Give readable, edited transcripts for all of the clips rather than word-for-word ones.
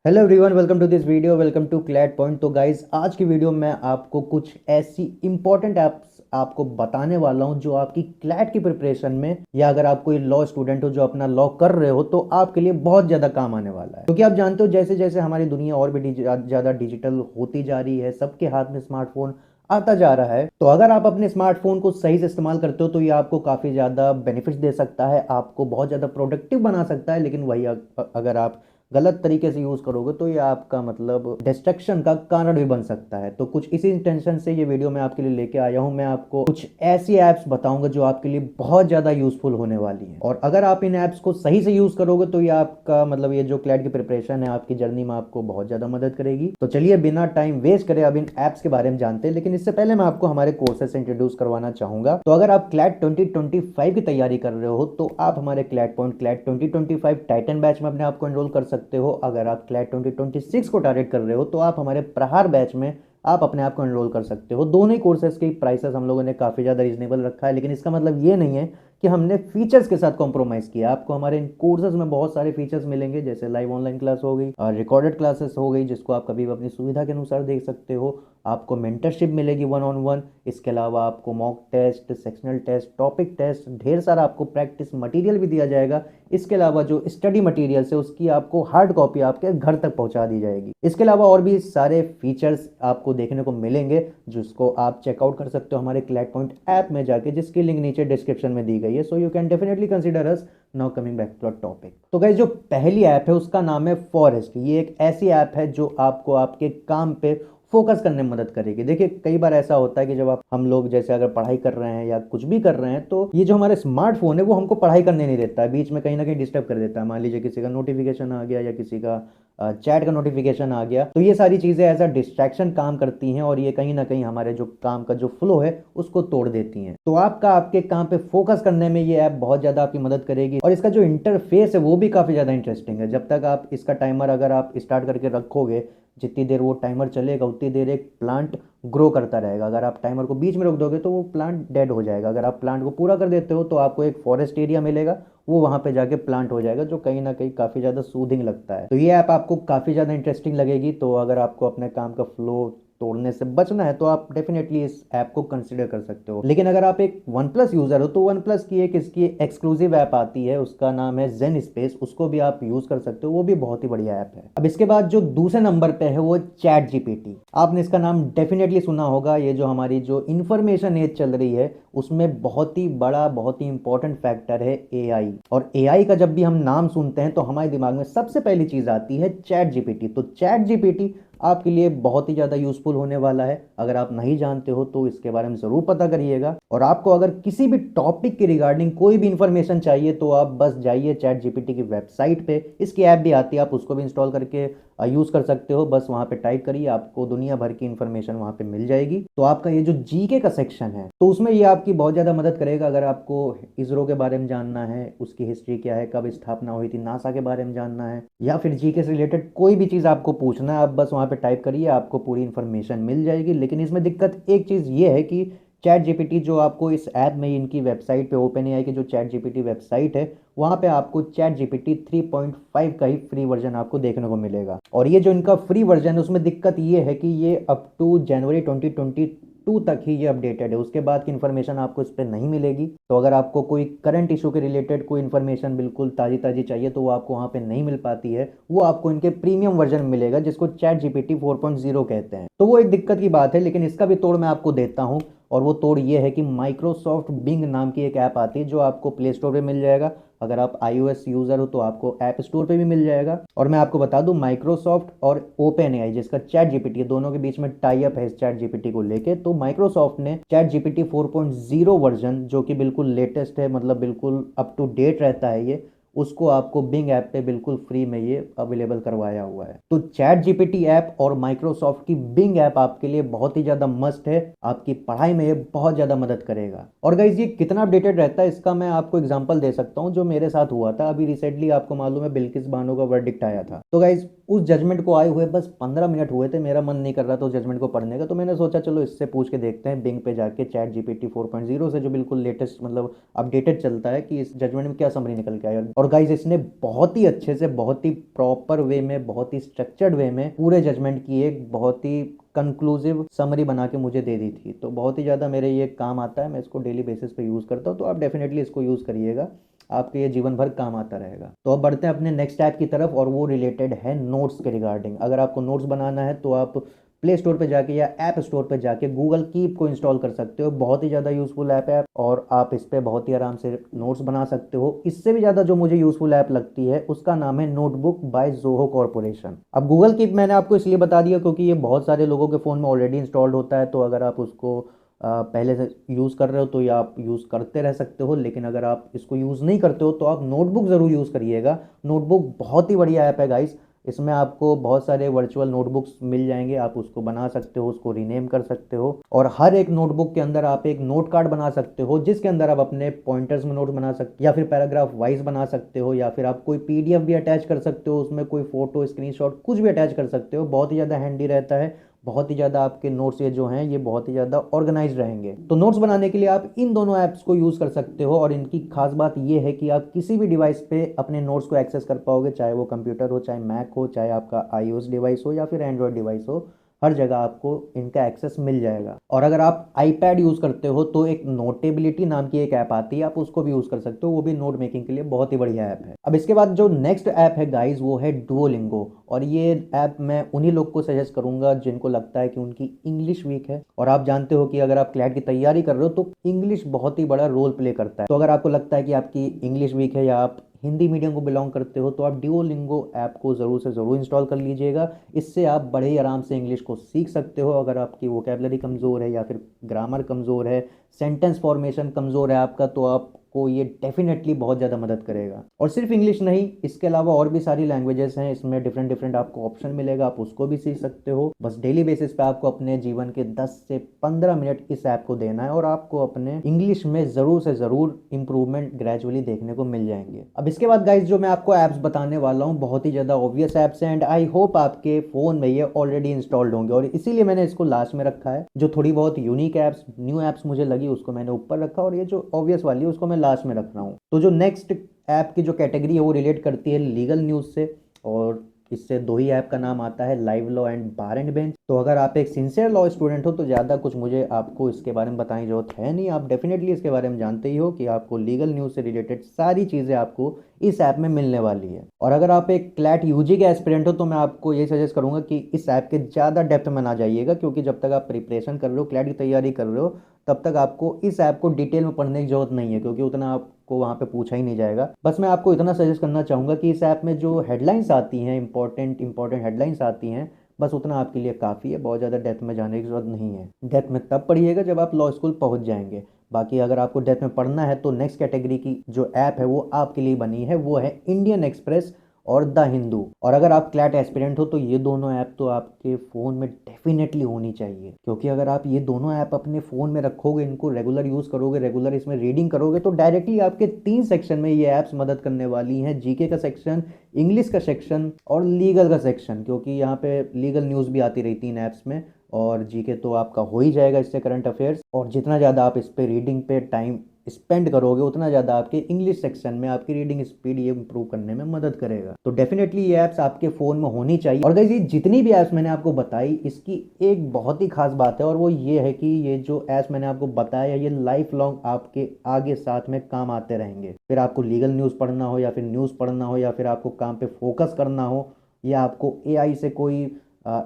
Hello everyone, welcome to this video. Welcome to CLAT point. तो guys, आज की video में आपको कुछ ऐसी इंपॉर्टेंट एप्स आपको बताने वाला हूं जो आपकी क्लैट की प्रिपरेशन में, या अगर आप कोई लॉ स्टूडेंट हो जो अपना लॉ कर रहे हो, तो आपके लिए बहुत ज़्यादा काम आने वाला है। क्योंकि आप जानते हो जैसे जैसे हमारी दुनिया और भी ज़्यादा डिजिटल होती जा रही है, सबके हाथ में स्मार्टफोन आता जा रहा है। तो अगर आप अपने स्मार्टफोन को सही से इस्तेमाल करते हो तो ये आपको काफ़ी ज़्यादा बेनिफिट्स दे सकता है, आपको बहुत ज़्यादा प्रोडक्टिव बना सकता है। लेकिन वही अगर आप गलत तरीके से यूज करोगे तो ये आपका मतलब डिस्ट्रक्शन का कारण भी बन सकता है। तो कुछ इसी इंटेंशन से ये वीडियो मैं आपके लिए लेके आया हूं। मैं आपको कुछ ऐसी एप्स बताऊंगा जो आपके लिए बहुत ज्यादा यूजफुल होने वाली हैं, और अगर आप इन एप्स को सही से यूज करोगे तो ये आपका मतलब ये जो क्लैट की प्रिपरेशन है आपकी जर्नी में आपको बहुत ज्यादा मदद करेगी। तो चलिए बिना टाइम वेस्ट करे अब इन एप्स के बारे में जानते हैं। लेकिन इससे पहले मैं आपको हमारे कोर्सेज से इंट्रोड्यूस करवाना चाहूंगा। तो अगर आप क्लैट 2025 की तैयारी कर रहे हो तो आप हमारे CLAT point CLAT 2025 Titan batch में अपने आप को एनरोल कर सकते हो। अगर आप क्लैट 2026 को टारगेट कर रहे हो तो आप हमारे प्रहार बैच में आप अपने आप को एनरोल कर सकते हो। दोनों ही कोर्सेज के प्राइसेस हम लोगों ने काफ़ी ज़्यादा रीजनेबल रखा है, लेकिन इसका मतलब ये नहीं है कि हमने फीचर्स के साथ कॉम्प्रोमाइज़ किया। आपको हमारे इन कोर्सेज में बहुत सारे फीचर्स मिलेंगे, जैसे लाइव ऑनलाइन क्लास हो गई और रिकॉर्डेड क्लासेस हो गई, जिसको आप कभी भी अपनी सुविधा के अनुसार देख सकते हो। आपको मेंटरशिप मिलेगी 1-on-1। इसके अलावा आपको mock test, sectional test, topic test, ढेर सारा आपको प्रैक्टिस मटेरियल भी दिया जाएगा। इसके अलावा जो स्टडी मटेरियल है उसकी आपको हार्ड कॉपी आपके घर तक पहुंचा दी जाएगी। इसके अलावा और भी सारे फीचर्स आपको देखने को मिलेंगे, जिसको आप चेकआउट कर सकते हो हमारे क्लैट पॉइंट ऐप में जाके, जिसकी लिंक नीचे डिस्क्रिप्शन में दी गई है। So you can definitely consider us. Now coming back to topic. तो गाइस, जो पहली ऐप है उसका नाम है फॉरेस्ट। ये एक ऐसी ऐप है जो आपको आपके काम पे फोकस करने में मदद करेगी। देखिए, कई बार ऐसा होता है कि जब हम लोग जैसे अगर पढ़ाई कर रहे हैं या कुछ भी कर रहे हैं, तो ये जो हमारे स्मार्टफोन है वो हमको पढ़ाई करने नहीं देता है, बीच में कहीं ना कहीं डिस्टर्ब कर देता है। मान लीजिए किसी का नोटिफिकेशन आ गया या किसी का चैट का नोटिफिकेशन आ गया, तो ये सारी चीज़ें एज अ डिस्ट्रैक्शन काम करती हैं, और ये कहीं ना कहीं हमारे जो काम का जो फ्लो है उसको तोड़ देती हैं। तो आपका आपके काम पे फोकस करने में ये ऐप बहुत ज़्यादा आपकी मदद करेगी। और इसका जो इंटरफेस है वो भी काफ़ी ज़्यादा इंटरेस्टिंग है। जब तक आप इसका टाइमर अगर आप स्टार्ट करके रखोगे, जितनी देर वो टाइमर चलेगा उतनी देर एक प्लांट ग्रो करता रहेगा। अगर आप टाइमर को बीच में रोक दोगे तो वो प्लांट डेड हो जाएगा। अगर आप प्लांट को पूरा कर देते हो तो आपको एक फॉरेस्ट एरिया मिलेगा, वो वहां पे जाके प्लांट हो जाएगा, जो कहीं ना कहीं काफ़ी ज़्यादा सूदिंग लगता है। तो ये ऐप आपको काफ़ी ज़्यादा इंटरेस्टिंग लगेगी। तो अगर आपको अपने काम का फ्लो तोड़ने से बचना है तो आप डेफिनेटली इस ऐप को कंसिडर कर सकते हो। लेकिन अगर आप एक वन प्लस यूजर हो तो वन प्लस की एक इसकी एक्सक्लूसिव ऐप आती है, उसका नाम है जेन स्पेस। उसको भी आप यूज कर सकते हो, वो भी बहुत ही बढ़िया ऐप है। अब इसके बाद जो दूसरे नंबर पे है वो चैट जीपीटी। आपने इसका नाम डेफिनेटली सुना होगा। ये जो हमारी जो इंफॉर्मेशन एज चल रही है उसमें बहुत ही बड़ा, बहुत ही इंपॉर्टेंट फैक्टर है एआई। और एआई का जब भी हम नाम सुनते हैं तो हमारे दिमाग में सबसे पहली चीज आती है चैट जीपीटी। तो चैट जीपीटी आपके लिए बहुत ही ज़्यादा यूजफुल होने वाला है। अगर आप नहीं जानते हो तो इसके बारे में ज़रूर पता करिएगा। और आपको अगर किसी भी टॉपिक के रिगार्डिंग कोई भी इंफॉर्मेशन चाहिए तो आप बस जाइए चैट जीपीटी की वेबसाइट पे। इसकी ऐप भी आती है, आप उसको भी इंस्टॉल करके यूज़ कर सकते हो। बस वहाँ पे टाइप करिए, आपको दुनिया भर की इंफॉर्मेशन वहाँ पे मिल जाएगी। तो आपका ये जो जीके का सेक्शन है तो उसमें ये आपकी बहुत ज़्यादा मदद करेगा। अगर आपको इसरो के बारे में जानना है, उसकी हिस्ट्री क्या है, कब स्थापना हुई थी, नासा के बारे में जानना है, या फिर जीके से रिलेटेड कोई भी चीज़ आपको पूछना है, आप बस वहाँ पे टाइप करिए, आपको पूरी इंफॉर्मेशन मिल जाएगी। लेकिन इसमें दिक्कत एक चीज़ ये है कि चैट जीपीटी जो आपको इस ऐप में, इनकी वेबसाइट पे, ओपन एआई की जो चैट जीपीटी वेबसाइट है, वहाँ पे आपको चैट जीपीटी 3.5 का ही फ्री वर्जन आपको देखने को मिलेगा। और ये जो इनका फ्री वर्जन है उसमें दिक्कत ये है कि ये अप टू जनवरी 2022 तक ही ये अपडेटेड है। उसके बाद की इन्फॉर्मेशन आपको इस पर नहीं मिलेगी। तो अगर आपको कोई करंट इशू के रिलेटेड कोई इन्फॉर्मेशन बिल्कुल ताज़ी ताज़ी चाहिए तो वो आपको वहाँ पे नहीं मिल पाती है। वो आपको इनके प्रीमियम वर्जन में मिलेगा, जिसको चैट जीपीटी 4.0 कहते हैं। तो वो एक दिक्कत की बात है, लेकिन इसका भी तोड़ मैं आपको देता हूँ। और वो तोड़ ये है कि माइक्रोसॉफ्ट बिंग नाम की एक ऐप आती है जो आपको प्ले स्टोर पे मिल जाएगा। अगर आप iOS यूज़र हो तो आपको ऐप स्टोर पे भी मिल जाएगा। और मैं आपको बता दूं, माइक्रोसॉफ्ट और ओपन एआई जिसका चैट जीपीटी, दोनों के बीच में टाई अप है इस चैट जीपीटी को लेके। तो माइक्रोसॉफ्ट ने चैट जीपीटी 4.0 वर्जन, जो कि बिल्कुल लेटेस्ट है, मतलब बिल्कुल अप टू डेट रहता है ये, उसको आपको बिंग ऐप पे बिल्कुल फ्री में ये अवेलेबल करवाया हुआ है। तो चैट जीपीटी ऐप और माइक्रोसॉफ्ट की बिंग ऐप आपके लिए बहुत ही ज्यादा मस्ट है। आपकी पढ़ाई में ये बहुत ज्यादा मदद करेगा। और गाइज, ये कितना अपडेटेड रहता है इसका मैं आपको एग्जांपल दे सकता हूँ, जो मेरे साथ हुआ था अभी रिसेंटली। आपको मालूम है बिल्किस बानो का वर्डिक्ट आया था। तो गाइज, उस जजमेंट को आए हुए बस 15 मिनट हुए थे, मेरा मन नहीं कर रहा था उस जजमेंट को पढ़ने का। तो मैंने सोचा चलो इससे पूछ के देखते हैं बिंग पे जाके चैट जीपीटी 4.0 से, जो बिल्कुल लेटेस्ट मतलब अपडेटेड चलता है, कि इस जजमेंट में क्या समरी निकल के आया। और गाइज इसने बहुत ही अच्छे से, बहुत ही प्रॉपर वे में, बहुत ही स्ट्रक्चर्ड वे में पूरे जजमेंट की एक बहुत ही कंक्लूसिव समरी बना के मुझे दे दी थी। तो बहुत ही ज़्यादा मेरे ये काम आता है, मैं इसको डेली बेसिस पे यूज़ करता हूँ। तो आप डेफिनेटली इसको यूज़ करिएगा, आपके ये जीवन भर काम आता रहेगा। तो अब बढ़ते हैं अपने नेक्स्ट ऐप की तरफ, और वो रिलेटेड है नोट्स के रिगार्डिंग। अगर आपको नोट्स बनाना है तो आप प्ले स्टोर पे जाके या ऐप स्टोर पे जाके गूगल कीप को इंस्टॉल कर सकते हो। बहुत ही ज़्यादा यूज़फुल ऐप है और आप इस पे बहुत ही आराम से नोट्स बना सकते हो। इससे भी ज़्यादा जो मुझे यूज़फुल ऐप लगती है उसका नाम है नोटबुक बाय ज़ोहो कॉर्पोरेशन। अब गूगल कीप मैंने आपको इसलिए बता दिया क्योंकि ये बहुत सारे लोगों के फ़ोन में ऑलरेडी इंस्टॉल्ड होता है। तो अगर आप उसको पहले से यूज़ कर रहे हो तो या आप यूज़ करते रह सकते हो, लेकिन अगर आप इसको यूज़ नहीं करते हो तो आप नोटबुक ज़रूर यूज़ करिएगा। नोटबुक बहुत ही बढ़िया ऐप है गाइस। इसमें आपको बहुत सारे वर्चुअल नोटबुक्स मिल जाएंगे, आप उसको बना सकते हो, उसको रीनेम कर सकते हो, और हर एक नोटबुक के अंदर आप एक नोट कार्ड बना सकते हो जिसके अंदर आप अपने पॉइंटर्स में नोट बना सकते हो, या फिर पैराग्राफ वाइज बना सकते हो, या फिर आप कोई पीडीएफ भी अटैच कर सकते हो, उसमें कोई फोटो स्क्रीनशॉट कुछ भी अटैच कर सकते हो। बहुत ही ज़्यादा हैंडी रहता है, बहुत ही ज़्यादा आपके नोट्स ये जो हैं ये बहुत ही ज़्यादा ऑर्गेनाइज रहेंगे। तो नोट्स बनाने के लिए आप इन दोनों ऐप्स को यूज़ कर सकते हो, और इनकी खास बात ये है कि आप किसी भी डिवाइस पे अपने नोट्स को एक्सेस कर पाओगे, चाहे वो कंप्यूटर हो, चाहे मैक हो, चाहे आपका आईओएस डिवाइस हो या फिर एंड्रॉयड डिवाइस हो, हर जगह आपको इनका एक्सेस मिल जाएगा। और अगर आप आईपैड यूज़ करते हो तो एक नोटेबिलिटी नाम की एक ऐप आती है, आप उसको भी यूज़ कर सकते हो, वो भी नोट मेकिंग के लिए बहुत ही बढ़िया ऐप है। अब इसके बाद जो नेक्स्ट ऐप है गाइज वो है डुओलिंगो, और ये ऐप मैं उन्हीं लोग को सजेस्ट करूंगा जिनको लगता है कि उनकी इंग्लिश वीक है। और आप जानते हो कि अगर आप क्लैट की तैयारी कर रहे हो तो इंग्लिश बहुत ही बड़ा रोल प्ले करता है। तो अगर आपको लगता है कि आपकी इंग्लिश वीक है या आप हिंदी मीडियम को बिलोंग करते हो तो आप डुओलिंगो ऐप को ज़रूर से ज़रूर इंस्टॉल कर लीजिएगा। इससे आप बड़े ही आराम से इंग्लिश को सीख सकते हो। अगर आपकी वोकेबलरी कमज़ोर है या फिर ग्रामर कमज़ोर है, सेंटेंस फॉर्मेशन कमज़ोर है आपका, तो आपको ये डेफिनेटली बहुत ज़्यादा मदद करेगा। और सिर्फ इंग्लिश नहीं, इसके अलावा और भी सारी लैंग्वेजेस हैं, इसमें डिफरेंट डिफरेंट आपको ऑप्शन मिलेगा, आप उसको भी सीख सकते हो। बस डेली बेसिस पे आपको अपने जीवन के 10 से 15 मिनट इस ऐप को देना है और आपको अपने इंग्लिश में ज़रूर से ज़रूर इंप्रूवमेंट ग्रेजुअली देखने को मिल जाएंगे। अब इसके बाद गाइज जो मैं आपको ऐप्स बताने वाला हूँ बहुत ही ज़्यादा ऑब्वियस ऐप्स हैं, एंड आई होप आपके फ़ोन में ये ऑलरेडी इंस्टॉल्ड होंगे, और इसीलिए मैंने इसको लास्ट में रखा है। जो थोड़ी बहुत यूनिक ऐप्स, न्यू ऐप्स मुझे लगी उसको मैंने ऊपर रखा, और ये जो ऑब्वियस वाली है उसको मैं लास्ट में रख रहा हूँ। तो जो नेक्स्ट ऐप की जो कैटेगरी है वो रिलेट करती है लीगल न्यूज़ से, और इससे दो ही ऐप का नाम आता है, live law and bar and bench. तो अगर आप एक सिंसियर लॉ स्टूडेंट हो तो ज़्यादा कुछ मुझे आपको इसके बारे में बताने की जरूरत है नहीं, आप डेफिनेटली इसके बारे में जानते ही हो कि आपको लीगल न्यूज़ से रिलेटेड सारी चीज़ें आपको इस ऐप में मिलने वाली है। और अगर आप एक क्लैट यूजी के एस्पिरेंट हो तो मैं आपको ये सजेस्ट करूंगा कि इस ऐप के ज़्यादा डेप्थ में ना जाइएगा, क्योंकि जब तक आप प्रिपरेशन कर रहे हो, क्लैट की तैयारी कर रहे हो, तब तक आपको इस ऐप को डिटेल में पढ़ने की जरूरत नहीं है, क्योंकि उतना आपको वहाँ पे पूछा ही नहीं जाएगा। बस मैं आपको इतना सजेस्ट करना चाहूँगा कि इस ऐप में जो हेडलाइंस आती हैं, इंपॉर्टेंट हेडलाइंस आती हैं, बस उतना आपके लिए काफ़ी है, बहुत ज़्यादा डेप्थ में जाने की जरूरत नहीं है। डेप्थ में तब पढ़िएगा जब आप लॉ स्कूल पहुँच जाएंगे। बाकी अगर आपको डेप्थ में पढ़ना है तो नेक्स्ट कैटेगरी की जो ऐप है वो आपके लिए बनी है, वो है इंडियन एक्सप्रेस और द हिंदू। और अगर आप क्लैट एस्पिरेंट हो तो ये दोनों ऐप तो आपके फ़ोन में डेफिनेटली होनी चाहिए, क्योंकि अगर आप ये दोनों ऐप अपने फ़ोन में रखोगे, इनको रेगुलर यूज़ करोगे, रेगुलर इसमें रीडिंग करोगे, तो डायरेक्टली आपके 3 सेक्शन में ये ऐप्स मदद करने वाली हैं। जीके का सेक्शन, इंग्लिश का सेक्शन और लीगल का सेक्शन, क्योंकि यहाँ पे लीगल न्यूज़ भी आती रहती है इन ऐप्स में, और जीके तो आपका हो ही जाएगा इससे, करंट अफेयर्स। और जितना ज़्यादा आप इस पे रीडिंग पे टाइम स्पेंड करोगे उतना ज़्यादा आपके इंग्लिश सेक्शन में आपकी रीडिंग स्पीड ये इंप्रूव करने में मदद करेगा। तो डेफिनेटली ये ऐप्स आपके फ़ोन में होनी चाहिए। और गाइस ये जितनी भी ऐप्स मैंने आपको बताई, इसकी एक बहुत ही खास बात है, और वो ये है कि ये जो ऐप्स मैंने आपको बताया ये लाइफ लॉन्ग आपके आगे साथ में काम आते रहेंगे। फिर आपको लीगल न्यूज़ पढ़ना हो, या फिर न्यूज़ पढ़ना हो, या फिर आपको काम पे फोकस करना हो, या आपको एआई से कोई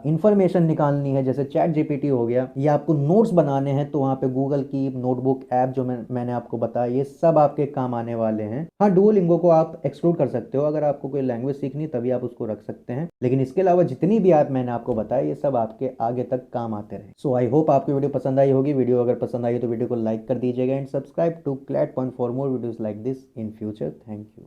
इंफॉर्मेशन निकालनी है जैसे चैट जीपीटी हो गया, या आपको नोट्स बनाने हैं तो वहाँ पे गूगल की नोटबुक ऐप जो मैंने आपको बताया, ये सब आपके काम आने वाले हैं। हाँ, डुओलिंगो को आप एक्सक्लूड कर सकते हो, अगर आपको कोई लैंग्वेज सीखनी तभी आप उसको रख सकते हैं, लेकिन इसके अलावा जितनी भी ऐप मैंने आपको बताया ये सब आपके आगे तक काम आते रहे। सो आई होप आपको वीडियो पसंद आई होगी। वीडियो अगर पसंद आई तो वीडियो को लाइक कर दीजिएगा, and subscribe to CLAT point for more videos like this in future. Thank you.